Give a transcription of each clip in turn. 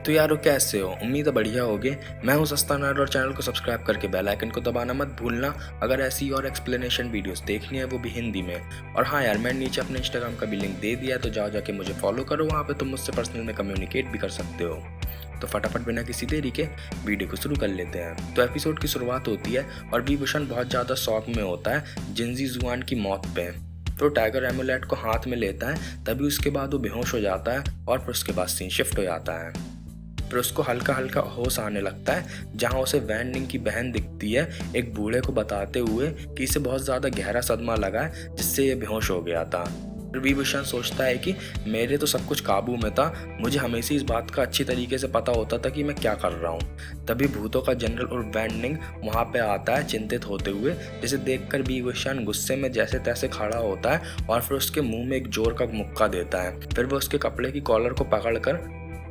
तो यारो कैसे हो? उम्मीद है बढ़िया होगे। मैं हूं सस्ता नर्ड और चैनल को सब्सक्राइब करके बेल आइकन को दबाना मत भूलना अगर ऐसी और एक्सप्लेनेशन वीडियोस देखनी है, वो भी हिंदी में। और हाँ यार, मैंने नीचे अपने इंस्टाग्राम का भी लिंक दे दिया है, तो जाओ जाके मुझे फॉलो करो, वहाँ पे तुम मुझसे पर्सनल में कम्युनिकेट भी कर सकते हो। तो फटाफट बिना किसी देरी के वीडियो को शुरू कर लेते हैं। तो एपिसोड की शुरुआत होती है और विभूषण बहुत ज़्यादा शौक में होता है जिनजी जुआन की मौत पे। तो टाइगर एमुलेट को हाथ में लेता है, तभी उसके बाद वो बेहोश हो जाता है और फिर उसके बाद सीन शिफ्ट हो जाता है। फिर उसको हल्का हल्का होश आने लगता है, जहां उसे वैन निंग की बहन दिखती है एक बूढ़े को बताते हुए कि इसे बहुत ज़्यादा गहरा सदमा लगा है जिससे ये बेहोश हो गया था। फिर विभूषण सोचता है कि मेरे तो सब कुछ काबू में था, मुझे हमेशा इस बात का अच्छी तरीके से पता होता था कि मैं क्या कर रहा हूँ। तभी भूतों का जनरल और वैन निंग वहाँ पे आता है चिंतित होते हुए, जिसे देखकर विभूषण गुस्से में जैसे तैसे खड़ा होता है और फिर उसके मुंह में एक जोर का मुक्का देता है। फिर वो उसके कपड़े की कॉलर को पकड़कर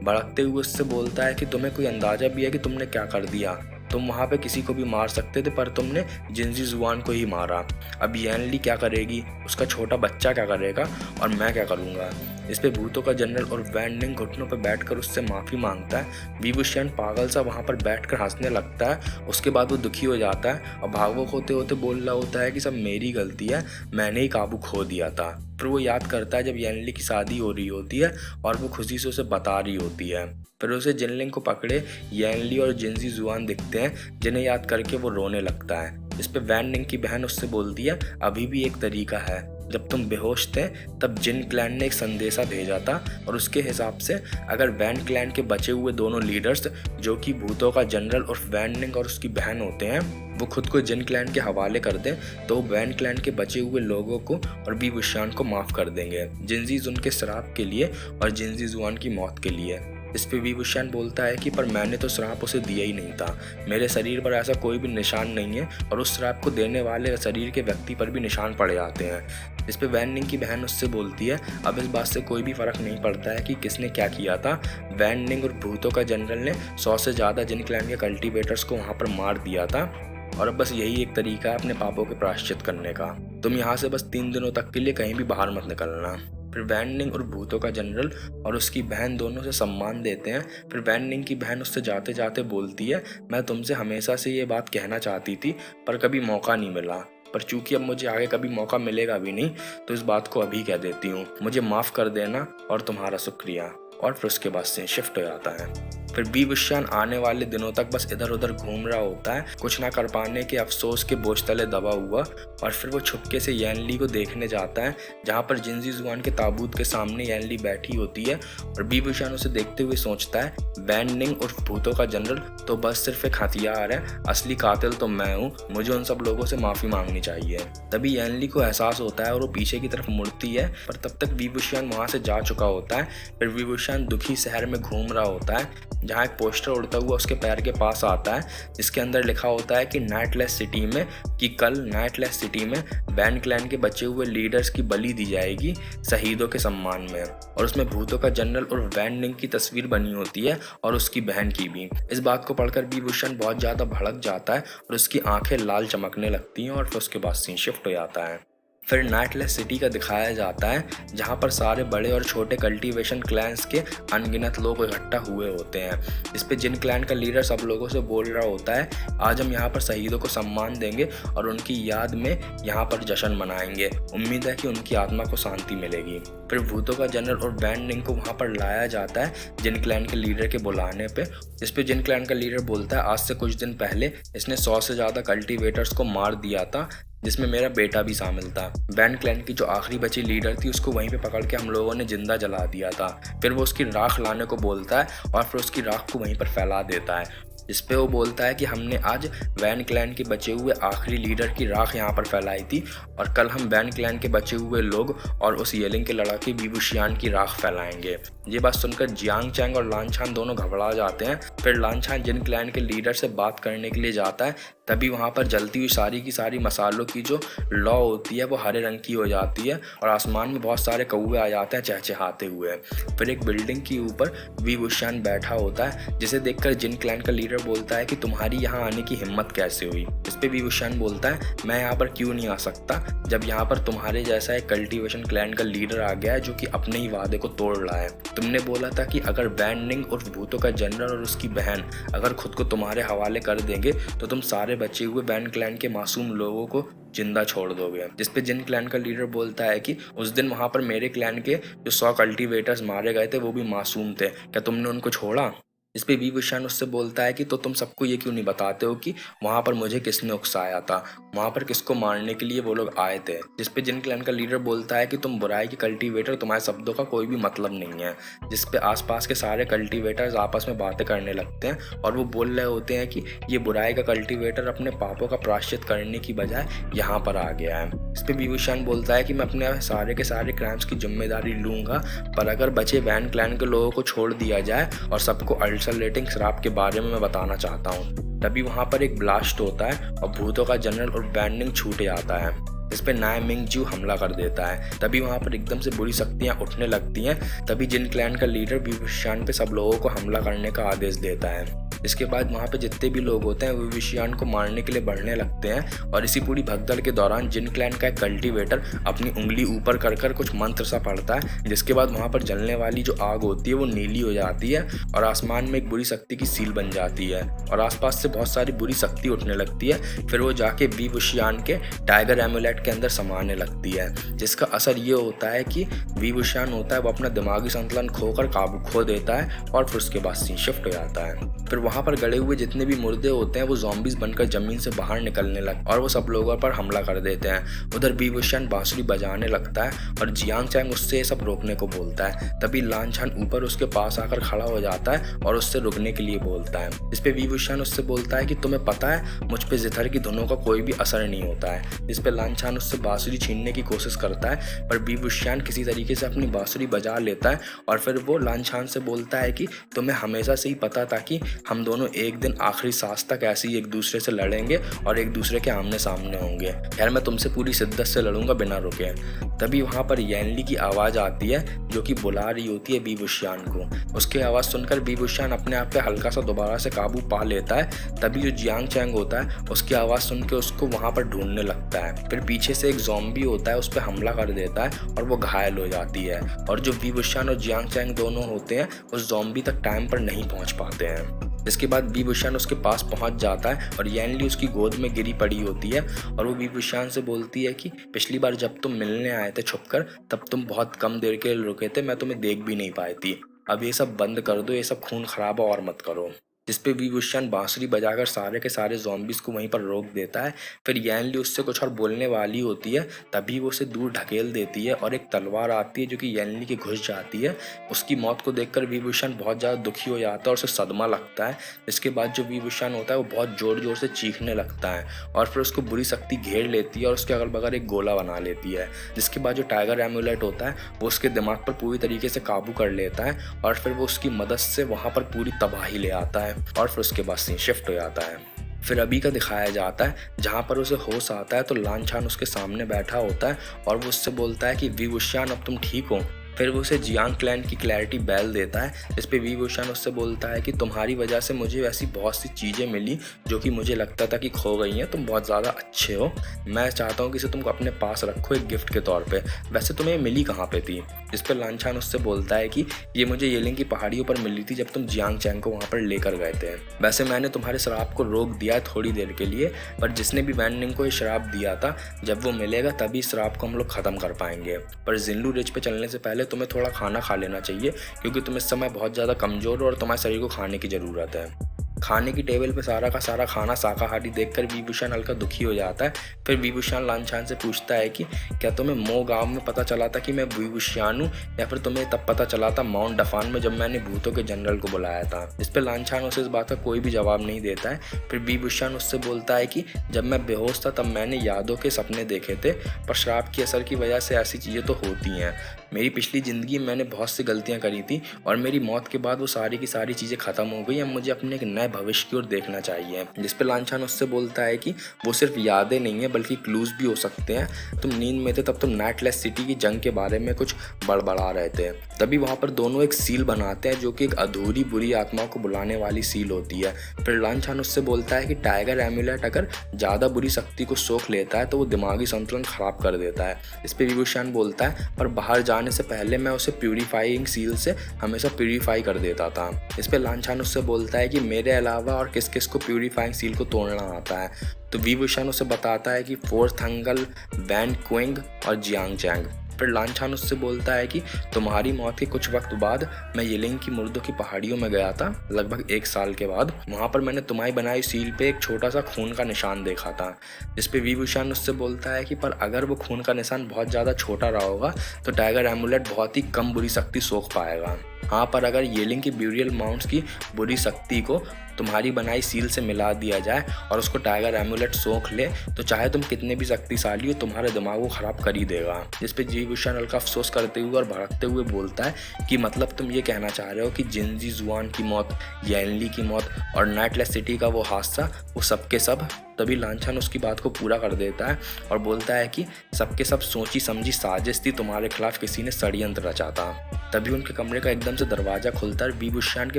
भड़कते हुए उससे बोलता है कि तुम्हें कोई अंदाजा भी है कि तुमने क्या कर दिया? तुम वहाँ पे किसी को भी मार सकते थे, पर तुमने जिनजी जुआन को ही मारा। अब यैनली क्या करेगी, उसका छोटा बच्चा क्या करेगा, और मैं क्या करूँगा? इस पे भूतों का जनरल और वैन निंग घुटनों पर बैठकर उससे माफ़ी मांगता है। विभूषण पागल सा वहाँ पर बैठकर हंसने लगता है। उसके बाद वो दुखी हो जाता है और भावुक होते होते बोल रहा होता है कि सब मेरी गलती है, मैंने ही काबू खो दिया था। फिर वो याद करता है जब यैनली की शादी हो रही होती है और वो खुशी से उसे बता रही होती है। फिर उसे जिनलिंग को पकड़े यैनली और जिनजी जुआन दिखते हैं, जिन्हें याद करके वो रोने लगता है। इस पे वैन निंग की बहन उससे बोलती है, अभी भी एक तरीका है, जब तुम बेहोश थे तब जिन क्लैन ने एक संदेशा भेजा था, और उसके हिसाब से अगर वैन क्लैन के बचे हुए दोनों लीडर्स, जो कि भूतों का जनरल और वैन निंग और उसकी बहन होते हैं, वो खुद को जिन क्लैन के हवाले कर दें, तो वैन क्लैन के बचे हुए लोगों को और विभूषण को माफ कर देंगे, जिनजी उनके श्राप के लिए और जिनजी जुआन की मौत के लिए। इस पे विभूषण बोलता है कि पर मैंने तो श्राप उसे दिया ही नहीं था, मेरे शरीर पर ऐसा कोई भी निशान नहीं है, और उस श्राप को देने वाले शरीर के व्यक्ति पर भी निशान पड़ जाते हैं। इस पे वैन निंग की बहन उससे बोलती है, अब इस बात से कोई भी फर्क नहीं पड़ता है कि किसने क्या किया था। वैन निंग और भूतों का जनरल ने 100 से ज़्यादा जिन क्लैन के कल्टीवेटर्स को वहाँ पर मार दिया था, और अब बस यही एक तरीका है अपने पापों के प्रायश्चित करने का। तुम यहाँ से बस 3 दिनों तक के लिए कहीं भी बाहर मत निकलना। फिर वैन निंग और भूतों का जनरल और उसकी बहन दोनों से सम्मान देते हैं। फिर वैन निंग की बहन उससे जाते जाते बोलती है, मैं तुमसे हमेशा से ये बात कहना चाहती थी, पर कभी मौका नहीं मिला, पर चूंकि अब मुझे आगे कभी मौका मिलेगा भी नहीं, तो इस बात को अभी कह देती हूँ, मुझे माफ़ कर देना और तुम्हारा शुक्रिया। और फिर उसके बाद से शिफ्ट हो जाता है। फिर विभूषण आने वाले दिनों तक बस इधर उधर घूम रहा होता है, कुछ ना कर पाने के अफसोस के बोझ तले दबा हुआ। और फिर वो छुपके से यैनली को देखने जाता है, जहाँ पर जिनजी जुआन के ताबूत के सामने यैनली बैठी होती है। और विभूषण उसे देखते हुए सोचता है, वैन निंग और भूतों का जनरल तो बस सिर्फ एक हथियार है, असली कातिल तो मैं हूँ, मुझे उन सब लोगों से माफ़ी मांगनी चाहिए। तभी यैनली को एहसास होता है और वो पीछे की तरफ मुड़ती है, पर तब तक विभूषण वहाँ से जा चुका होता है। फिर विभूषण दुखी शहर में घूम रहा होता है, जहाँ एक पोस्टर उड़ता हुआ उसके पैर के पास आता है, जिसके अंदर लिखा होता है कि नाइटलेस सिटी में, कि कल नाइटलेस सिटी में वैन क्लैन के बचे हुए लीडर्स की बलि दी जाएगी शहीदों के सम्मान में। और उसमें भूतों का जनरल और वैन निंग की तस्वीर बनी होती है, और उसकी बहन की भी। इस बात को पढ़कर विभूषण बहुत ज़्यादा भड़क जाता है और उसकी आंखें लाल चमकने लगती हैं, और फिर उसके बाद सीन शिफ्ट हो जाता है। फिर नाइटलेस सिटी का दिखाया जाता है, जहाँ पर सारे बड़े और छोटे कल्टीवेशन क्लैंस के अनगिनत लोग इकट्ठा हुए होते हैं। इस पे जिन क्लैन का लीडर सब लोगों से बोल रहा होता है, आज हम यहाँ पर शहीदों को सम्मान देंगे और उनकी याद में यहाँ पर जश्न मनाएंगे, उम्मीद है कि उनकी आत्मा को शांति मिलेगी। फिर भूतों का जनरल और वैन निंग को वहाँ पर लाया जाता है जिन क्लैन के लीडर के बुलाने पे। इस पे जिन क्लैन का लीडर बोलता है, आज से कुछ दिन पहले इसने 100 से ज़्यादा कल्टीवेटर्स को मार दिया था, जिसमें मेरा बेटा भी शामिल था। वैन क्लैन की जो आखिरी बची लीडर थी, उसको वहीं पे पकड़ के हम लोगों ने जिंदा जला दिया था। फिर वो उसकी राख लाने को बोलता है और फिर उसकी राख को वहीं पर फैला देता है। इस पे वो बोलता है कि हमने आज वैन क्लैन के बचे हुए आखिरी लीडर की राख यहाँ पर फैलाई थी, और कल हम वैन क्लैन के बचे हुए लोग और उस येलिंग के लड़के विभूषण की राख फैलाएंगे। ये बात सुनकर जियांग चैंग और लानछान दोनों घबरा जाते हैं। फिर लानछान जिन क्लैन के लीडर से बात करने के लिए जाता है, तभी वहाँ पर जलती हुई सारी की सारी मसालों की जो लौ होती है वो हरे रंग की हो जाती है, और आसमान में बहुत सारे कौवे आ जाते हैं चहचहाते हुए। फिर एक बिल्डिंग के ऊपर विभूषण बैठा होता है, जिसे देखकर जिन क्लैन का लीडर लीडर बोलता है कि तुम्हारी यहाँ आने की हिम्मत कैसे हुई। इस पे विभूषण बोलता है मैं यहाँ पर क्यों नहीं आ सकता जब यहाँ पर तुम्हारे जैसा एक कल्टीवेशन क्लैन का लीडर आ गया है जो कि अपने ही वादे को तोड़ रहा है। तुमने बोला था कि अगर वैन निंग उर्फ भूतों का जनरल और उसकी बहन अगर खुद को तुम्हारे हवाले कर देंगे तो तुम सारे बचे हुए वैन क्लैन के मासूम लोगों को जिंदा छोड़ दोगे। जिस पे जिन क्लैन का लीडर बोलता है कि उस दिन वहां पर मेरे क्लैन के जो 100 कल्टीवेटर्स मारे गए थे वो भी मासूम थे, क्या तुमने उनको छोड़ा? इस पे विभूषण उससे बोलता है कि तो तुम सबको ये क्यों नहीं बताते हो कि वहां पर मुझे किसने उकसाया था, वहां पर किसको मारने के लिए वो लोग आए थे। जिस पे जिन क्लैन का लीडर बोलता है कि तुम बुराई के कल्टीवेटर, तुम्हारे शब्दों का कोई भी मतलब नहीं है। जिस पे आसपास के सारे कल्टीवेटर्स आपस में बातें करने लगते हैं और वो बोल रहे होते हैं कि ये बुराई का कल्टीवेटर अपने पापों का प्रायश्चित करने की बजाय यहाँ पर आ गया है। इस पे विभूषण बोलता है कि मैं अपने सारे के सारे क्राइम्स की जिम्मेदारी लूंगा, पर अगर बचे वैन क्लैन के लोगों को छोड़ दिया जाए और सबको अल्सरेटिंग शराब के बारे में मैं बताना चाहता हूँ। तभी वहां पर एक ब्लास्ट होता है और भूतों का जनरल और वैन निंग छूटे आता है। इस पे नाय मिंग जू हमला कर देता है। तभी वहां पर एकदम से बुरी शक्तियां उठने लगती हैं। तभी जिन क्लैन का लीडर विभूषण पे सब लोगों को हमला करने का आदेश देता है। इसके बाद वहाँ पे जितने भी लोग होते हैं वो विभूषण को मारने के लिए बढ़ने लगते हैं और इसी पूरी भगदड़ के दौरान जिन क्लैन का एक कल्टीवेटर अपनी उंगली ऊपर कर कर कुछ मंत्र सा पढ़ता है, जिसके बाद वहाँ पर जलने वाली जो आग होती है वो नीली हो जाती है और आसमान में एक बुरी शक्ति की सील बन जाती है और आसपास से बहुत सारी बुरी शक्ति उठने लगती है। फिर वो जाके विभूषण के टाइगर एमुलेट के अंदर समाने लगती है, जिसका असर ये होता है कि विभूषण होता है वो अपना दिमागी संतुलन खोकर काबू खो देता है और फिर उसके बाद सीन शिफ्ट हो जाता है। फिर वहां पर गड़े हुए जितने भी मुर्दे होते हैं वो ज़ॉम्बीज बनकर जमीन से बाहर निकलने लगते और वो सब लोगों पर हमला कर देते हैं। उधर विभूषण बांसुरी बजाने लगता है और जियांग चैंग उससे ये सब रोकने को बोलता है। तभी लांछन ऊपर उसके पास आकर खड़ा हो जाता है और उससे रुकने के लिए बोलता है। इस पे विभूषण उससे बोलता है कि तुम्हें पता है मुझ पे जिथर की धुनों का कोई भी असर नहीं होता है। इस पे लांछन उससे बांसुरी छीनने की कोशिश करता है पर विभूषण किसी तरीके से अपनी बांसुरी बजा लेता है और फिर वो लांछन से बोलता है कि तुम्हें हमेशा से ही पता था कि हम दोनों एक दिन आखिरी सांस तक ऐसे ही एक दूसरे से लड़ेंगे और एक दूसरे के आमने सामने होंगे। खैर मैं तुमसे पूरी शिद्दत से लड़ूंगा बिना रुके। तभी वहां पर येनली की आवाज आती है जो कि बुला रही होती है विभूषण को। उसकी आवाज सुनकर विभूषण अपने आप पे हल्का सा दोबारा से काबू पा लेता है। तभी जो जियांग चैंग होता है उसकी आवाज सुन के उसको वहां पर ढूंढने लगता है। फिर पीछे से एक ज़ॉम्बी होता है उस पर हमला कर देता है और वो घायल हो जाती है और जो विभूषण और जियांग चैंग दोनों होते हैं उस ज़ॉम्बी तक टाइम पर नहीं पहुंच पाते हैं। इसके बाद विभूषण उसके पास पहुंच जाता है और येनली उसकी गोद में गिरी पड़ी होती है और वो विभूषण से बोलती है कि पिछली बार जब तुम मिलने आए थे छुपकर तब तुम बहुत कम देर के लिए रुके थे, मैं तुम्हें देख भी नहीं पाई थी। अब ये सब बंद कर दो, ये सब खून खराबा और मत करो। जिस पे विभूषण बांसुरी बजाकर सारे के सारे ज़ॉम्बीज को वहीं पर रोक देता है। फिर येनली उससे कुछ और बोलने वाली होती है, तभी वो उसे दूर ढकेल देती है और एक तलवार आती है जो कि येनली के घुस जाती है। उसकी मौत को देखकर विभूषण बहुत ज़्यादा दुखी हो जाता है और उसे सदमा लगता है। इसके बाद जो विभूषण होता है वो बहुत ज़ोर ज़ोर से चीखने लगता है और फिर उसको बुरी शक्ति घेर लेती है और उसके अगल बगल एक गोला बना लेती है। जिसके बाद जो टाइगर एमुलेट होता है वो उसके दिमाग पर पूरी तरीके से काबू कर लेता है और फिर वो उसकी मदद से वहाँ पर पूरी तबाही ले आता है और फिर उसके बाद सीन शिफ्ट हो जाता है। फिर अभी का दिखाया जाता है जहाँ पर उसे होश आता है तो लांछन उसके सामने बैठा होता है और वो उससे बोलता है कि विभूषण अब तुम ठीक हो। फिर वो उसे जियांग क्लैन की क्लैरिटी बेल देता है। इस पे विभूषण उससे बोलता है कि तुम्हारी वजह से मुझे ऐसी बहुत सी चीज़ें मिली जो कि मुझे लगता था कि खो गई हैं। तुम बहुत ज़्यादा अच्छे हो, मैं चाहता हूँ कि इसे तुम अपने पास रखो एक गिफ्ट के तौर पे। वैसे तुम्हें मिली कहाँ पे थी? इस पर लांछन उससे बोलता है कि ये मुझे येलिंग की पहाड़ियों पर मिली थी जब तुम जियांग चैंग को वहाँ पर लेकर गए थे। वैसे मैंने तुम्हारे शराब को रोक दिया है थोड़ी देर के लिए, पर जिसने भी वैन निंग को ये शराब दिया था जब वो मिलेगा तभी इस शराब को हम लोग ख़त्म कर पाएंगे। पर जिनलू रिज पे चलने से पहले तुम्हें थोड़ा खाना खा लेना चाहिए क्योंकि तुम इस समय बहुत ज़्यादा कमज़ोर हो और तुम्हारे शरीर को खाने की ज़रूरत है। खाने की टेबल पे सारा का सारा खाना शाकाहारी देखकर विभूषण हल्का दुखी हो जाता है। फिर विभूषण लांछन से पूछता है कि क्या तुम्हें मो गांव में पता चला था कि मैं विभूषण हूँ या फिर तुम्हें तब पता चला था माउंट डफान में जब मैंने भूतों के जनरल को बुलाया था? इस पर लांछन उसे इस बात का कोई भी जवाब नहीं देता है। फिर विभूषण उससे बोलता है कि जब मैं बेहोश था तब मैंने यादों के सपने देखे थे, पर शराब के असर की वजह से ऐसी चीज़ें तो होती हैं। मेरी पिछली ज़िंदगी में मैंने बहुत सी गलतियाँ करी थी और मेरी मौत के बाद वो सारी की सारी चीज़ें ख़त्म हो गई। अब मुझे अपने एक नए भविष्य की ओर देखना चाहिए। जिस पे लांछन उससे बोलता है कि वो सिर्फ यादें नहीं है बल्कि क्लूज़ भी हो सकते हैं। तुम नींद में थे तब तुम नाइटलेस सिटी की जंग के बारे में कुछ बड़बड़ा रहे थे। तभी वहाँ पर दोनों एक सील बनाते हैं जो कि एक अधूरी बुरी आत्मा को बुलाने वाली सील होती है। फिर लांछन उससे बोलता है कि टाइगर एम्यूलेट अगर ज़्यादा बुरी शक्ति को सोख लेता है तो वो दिमागी संतुलन खराब कर देता है। इस पे विभूषण बोलता है पर बाहर जाने से पहले मैं उसे प्यूरीफाइंग सील से हमेशा प्यूरीफाई कर देता था। इस पे लांछन उससे बोलता है कि मेरे अलावा और किस किस को प्यूरीफाइंग सील को तोड़ना आता है। तो विभूषण उसे बताता है कि फोर्थ हंगल, वैन क्विंग और जियांग चैंग। फिर लांछन उससे बोलता है कि तुम्हारी मौत के कुछ वक्त बाद मैं यिलिंग की मुर्दों की पहाड़ियों में गया था, लगभग 1 साल के बाद। वहाँ पर मैंने तुम्हारी बनाई सील पे एक छोटा सा खून का निशान देखा था। जिस पे विभूषण उससे बोलता है कि पर अगर वो खून का निशान बहुत ज़्यादा छोटा रहा होगा तो टाइगर एमुलेट बहुत ही कम बुरी शक्ति सोख पाएगा। हाँ, पर अगर येलिंग की ब्यूरियल माउंट्स की बुरी शक्ति को तुम्हारी बनाई सील से मिला दिया जाए और उसको टाइगर एमुलेट सोख ले तो चाहे तुम कितने भी शक्तिशाली हो तुम्हारे दिमाग को खराब कर ही देगा। जिस पे विभूषण हल्का अफसोस करते हुए और भड़कते हुए बोलता है कि मतलब तुम ये कहना चाह रहे हो कि जिनजी जुआन की मौत, येनली की मौत और नाइटलेस सिटी का वो हादसा वो सबके सब। तभी लांछन उसकी बात को पूरा कर देता है और बोलता है कि सबके सब सोची समझी साजिश थी, तुम्हारे खिलाफ किसी ने षड्यंत्र रचा था। तभी उनके कमरे का एकदम से दरवाजा खुलता है, विभूषण के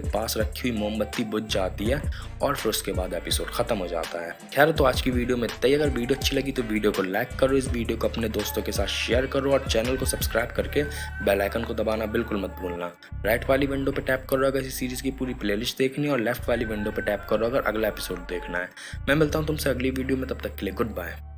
पास रखी हुई मोमबत्ती बुझ जाती है और फिर उसके बाद एपिसोड खत्म हो जाता है। खैर, तो आज की वीडियो में इतना ही। अगर वीडियो अच्छी लगी तो वीडियो को लाइक करो, इस वीडियो को अपने दोस्तों के साथ शेयर करो और चैनल को सब्सक्राइब करके बेल आइकन को दबाना बिल्कुल मत भूलना। राइट वाली विंडो पर टैप करो अगर इस सीरीज की पूरी प्लेलिस्ट देखनी है और लेफ्ट वाली विंडो पर टैप करो अगर अगला एपिसोड देखना है। मैं मिलता हूँ तुमसे अगली वीडियो में, तब तक के लिए गुड बाय।